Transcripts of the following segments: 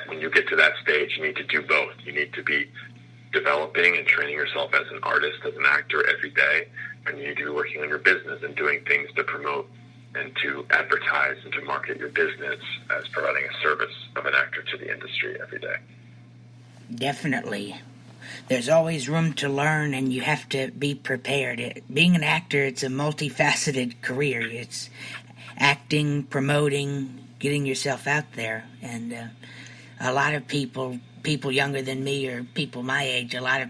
when you get to that stage, you need to do both. You need to be developing and training yourself as an artist, as an actor every day, and you need to be working on your business and doing things to promote and to advertise and to market your business as providing a service of an actor to the industry every day. Definitely. There's always room to learn, and you have to be prepared. Being an actor, it's a multifaceted career. It's acting, promoting, getting yourself out there. And a lot of people younger than me or people my age, a lot of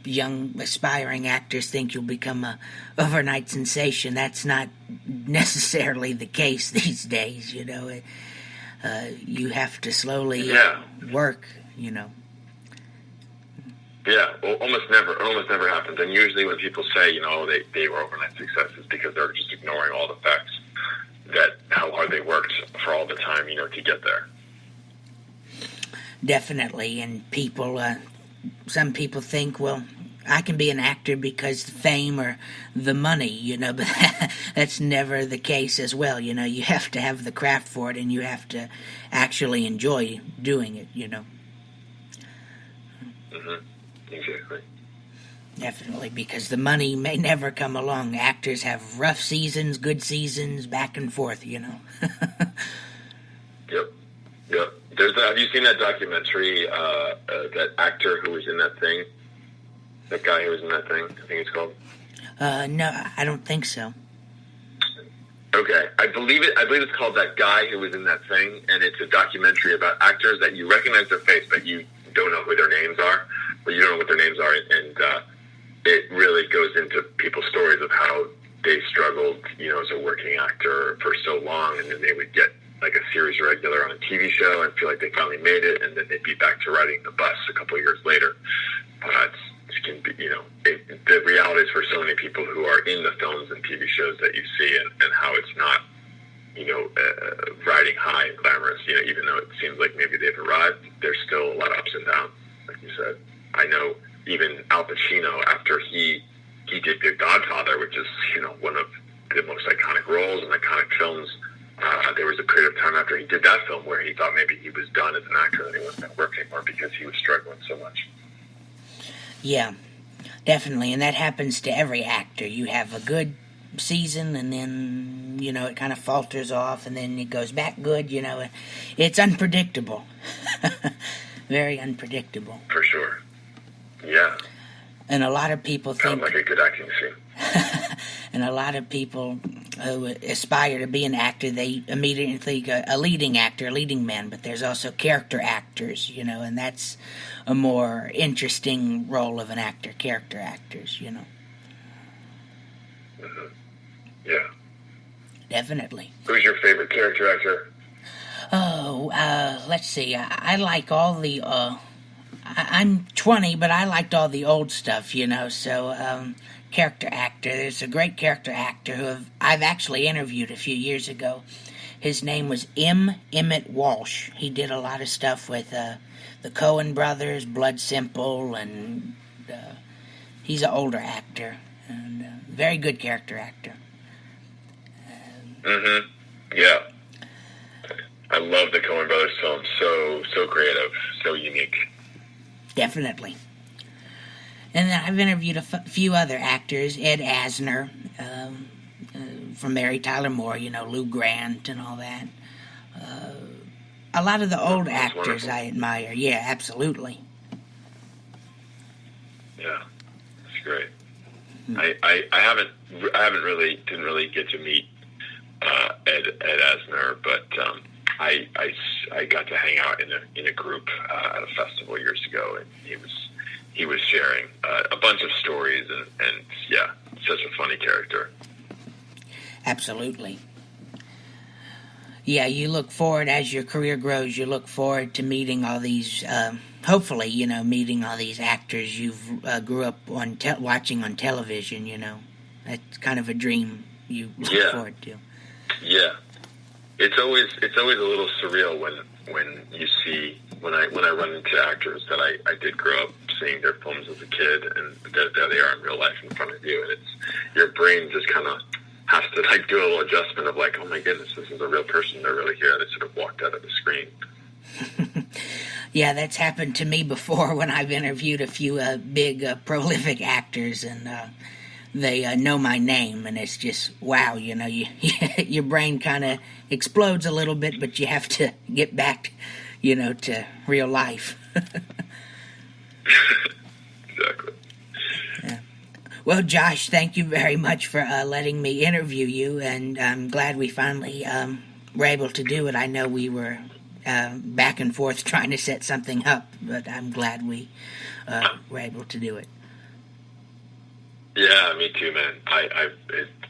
young aspiring actors think you'll become a overnight sensation. That's not necessarily the case these days, you know. You have to slowly work, you know. Yeah, well, almost never happens. And usually when people say, you know, they were overnight successes because they're just ignoring all the facts that how hard they worked for all the time, you know, to get there. Definitely, and some people think, well, I can be an actor because the fame or the money, you know, but that's never the case as well, you know. You have to have the craft for it, and you have to actually enjoy doing it, you know. Mm-hmm. Exactly. Definitely, because the money may never come along. Actors have rough seasons, good seasons, back and forth, you know. Yep. Have you seen that documentary, that actor who was in that thing? That guy who was in that thing, I think it's called? No, I don't think so. Okay. I believe it's called That Guy Who Was in That Thing, and it's a documentary about actors that you recognize their face, but you don't know who their names are. But you don't know what their names are, and it really goes into people's stories of how they struggled, you know, as a working actor for so long, and then they would get like a series regular on a TV show and feel like they finally made it, and then they'd be back to riding the bus a couple of years later. It can be, you know, the reality is for so many people who are in the films and TV shows that you see, and how it's not, you know, riding high and glamorous. You know, even though it seems like maybe they've arrived, there's still a lot of ups and downs, like you said. I know even Al Pacino, after he did The Godfather, which is, you know, one of the most iconic roles and iconic films, there was a period of time after he did that film where he thought maybe he was done as an actor and he wasn't going to work anymore because he was struggling so much. Yeah, definitely, and that happens to every actor. You have a good season, and then, you know, it kind of falters off, and then it goes back good, you know. It's unpredictable. Very unpredictable. For sure. Yeah. And a lot of people think... Sounds like a good acting scene. And a lot of people who aspire to be an actor, they immediately think a leading actor, a leading man, but there's also character actors, you know, and that's a more interesting role of an actor, character actors, you know. Mm-hmm. Yeah. Definitely. Who's your favorite character actor? Oh, let's see. I like all the... I'm 20, but I liked all the old stuff, you know, so... character actor. There's a great character actor who I've actually interviewed a few years ago. His name was Emmett Walsh. He did a lot of stuff with the Coen brothers, Blood Simple, and he's an older actor and very good character actor. Yeah. I love the Coen brothers films. So creative, so unique. Definitely. And then I've interviewed a few other actors, Ed Asner, from Mary Tyler Moore, you know, Lou Grant and all that. A lot of the old actors wonderful. I admire. Yeah, absolutely. Yeah, that's great. I didn't really get to meet Ed Asner, but I got to hang out in a group at a festival years ago, and he was sharing a bunch of stories, and yeah, such a funny character. Absolutely. Yeah, you look forward, as your career grows, you look forward to meeting all these, hopefully, you know, meeting all these actors you've grew up on watching on television, you know. That's kind of a dream you look forward to. Yeah. It's always a little surreal when you see, when I run into actors that I did grow up seeing their films as a kid, and there they are in real life in front of you, and it's, your brain just kind of has to like do a little adjustment of like, oh my goodness, this is a real person. They're really here. They sort of walked out of the screen. Yeah, that's happened to me before when I've interviewed a few big, prolific actors, and they know my name, and it's just, wow, your brain kind of explodes a little bit, but you have to get back, to real life. Exactly. Yeah. Well, Josh, thank you very much for letting me interview you, and I'm glad we finally were able to do it. I know we were back and forth trying to set something up, but I'm glad we were able to do it. Yeah, me too, man.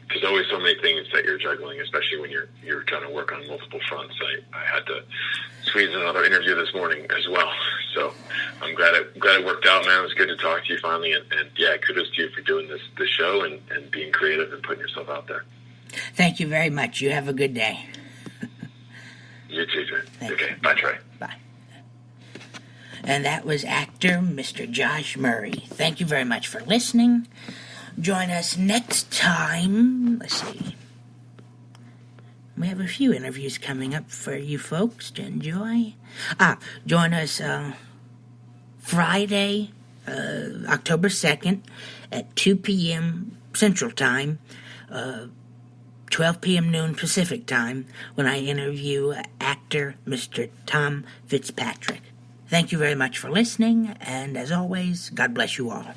There's always so many things that you're juggling, especially when you're trying to work on multiple fronts. I had to squeeze in another interview this morning as well, so I'm glad it worked out, man. It was good to talk to you finally, and yeah, kudos to you for doing this show and being creative and putting yourself out there. Thank you very much. You have a good day. You too, Trey. Okay, bye, Trey. Bye. And that was actor Mr. Josh Murray. Thank you very much for listening. Join us next time. Let's see. We have a few interviews coming up for you folks to enjoy. Join us Friday, October 2nd at 2 p.m. Central Time, 12 p.m. noon Pacific Time, when I interview actor Mr. Tom Fitzpatrick. Thank you very much for listening, and as always, God bless you all.